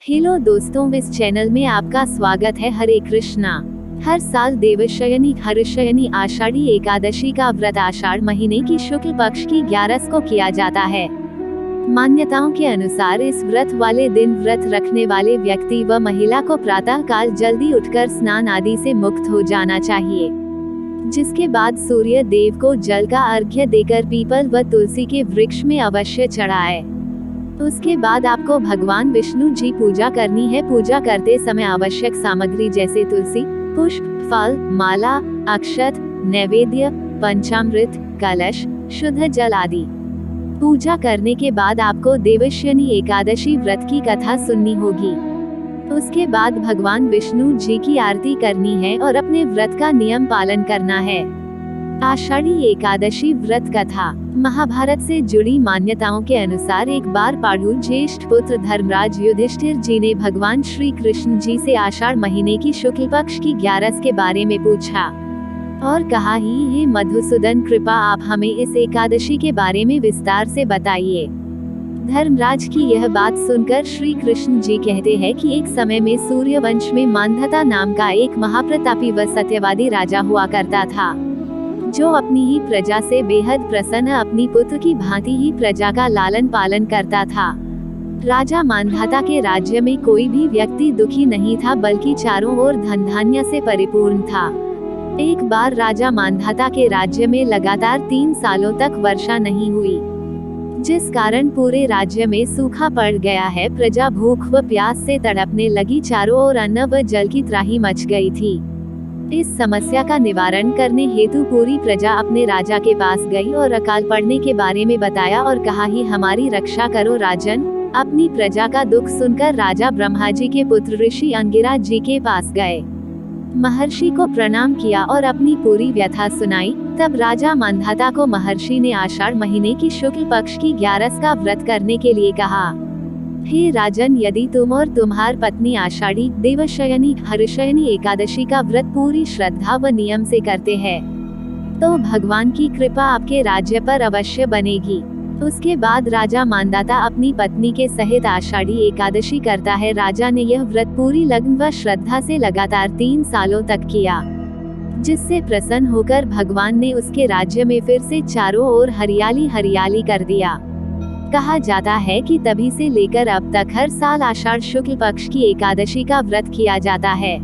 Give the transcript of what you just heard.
Hello दोस्तों, इस channel में आपका स्वागत है। हरे कृष्णा। हर साल देवशयनी हर्षयनी आषाढ़ी एकादशी का व्रत आषाढ़ महीने की शुक्ल पक्ष की 11 को किया जाता है। मान्यताओं के अनुसार इस व्रत वाले दिन व्रत रखने वाले व्यक्ति व महिला को प्रातः काल जल्दी उठकर स्नान आदि से मुक्त हो जाना चाहिए, जिसके बाद सूर्य देव को जल का अर्घ्य देकर पीपल व तुलसी के वृक्ष में अवश्य चढ़ाए। उसके बाद आपको भगवान विष्णु जी पूजा करनी है। पूजा करते समय आवश्यक सामग्री जैसे तुलसी, पुष्प, फल, माला, अक्षत, नैवेद्य, पंचामृत, कलश, शुद्ध जल आदि। पूजा करने के बाद आपको देवशयनी एकादशी व्रत की कथा सुननी होगी। उसके बाद भगवान विष्णु जी की आरती करनी है और अपने व्रत का नियम पालन करना है। आषाढ़ी एकादशी व्रत कथा। महाभारत से जुड़ी मान्यताओं के अनुसार एक बार पांडु ज्येष्ठ पुत्र धर्मराज युधिष्ठिर जी ने भगवान श्री कृष्ण जी से आषाढ़ महीने की शुक्ल पक्ष की 11 के बारे में पूछा और कहा ही हे मधुसूदन, कृपा आप हमें इस एकादशी के बारे में विस्तार से बताइए। धर्मराज की यह बात सुनकर श्री कृष्ण जी कहते हैं कि एक समय में सूर्यवंश में मांधाता नाम का एक महाप्रतापी व सत्यवादी राजा हुआ करता था, जो अपनी ही प्रजा से बेहद प्रसन्न अपनी पुत्र की भांति ही प्रजा का लालन पालन करता था। राजा मांधाता के राज्य में कोई भी व्यक्ति दुखी नहीं था, बल्कि चारों ओर धन धान्य से परिपूर्ण था। एक बार राजा मांधाता के राज्य में लगातार 3 सालों तक वर्षा नहीं हुई, जिस कारण पूरे राज्य में सूखा पड़ गया है। प्रजा भूख व प्यास से तड़पने लगी। चारों ओर अन्न व जल की त्राही मच गई थी। इस समस्या का निवारण करने हेतु पूरी प्रजा अपने राजा के पास गई और अकाल पड़ने के बारे में बताया और कहा ही हमारी रक्षा करो राजन। अपनी प्रजा का दुख सुनकर राजा ब्रह्मा जी के पुत्र ऋषि अंगिरा जी के पास गए, महर्षि को प्रणाम किया और अपनी पूरी व्यथा सुनाई। तब राजा मांधाता को महर्षि ने आषाढ़ महीने की शुक्ल पक्ष की 11 का व्रत करने के लिए कहा। हे राजन, यदि तुम और तुम्हार पत्नी आषाढ़ी देवशयनी हर्षयनी एकादशी का व्रत पूरी श्रद्धा व नियम से करते हैं, तो भगवान की कृपा आपके राज्य पर अवश्य बनेगी। उसके बाद राजा मांधाता अपनी पत्नी के सहित आषाढ़ी एकादशी करता है। राजा ने यह व्रत पूरी लगन व श्रद्धा से लगातार 3 सालों तक किया, जिससे प्रसन्न होकर भगवान ने उसके राज्य में फिर से चारों ओर हरियाली हरियाली कर दिया। कहा जाता है कि तभी से लेकर अब तक हर साल आषाढ़ शुक्ल पक्ष की एकादशी का व्रत किया जाता है।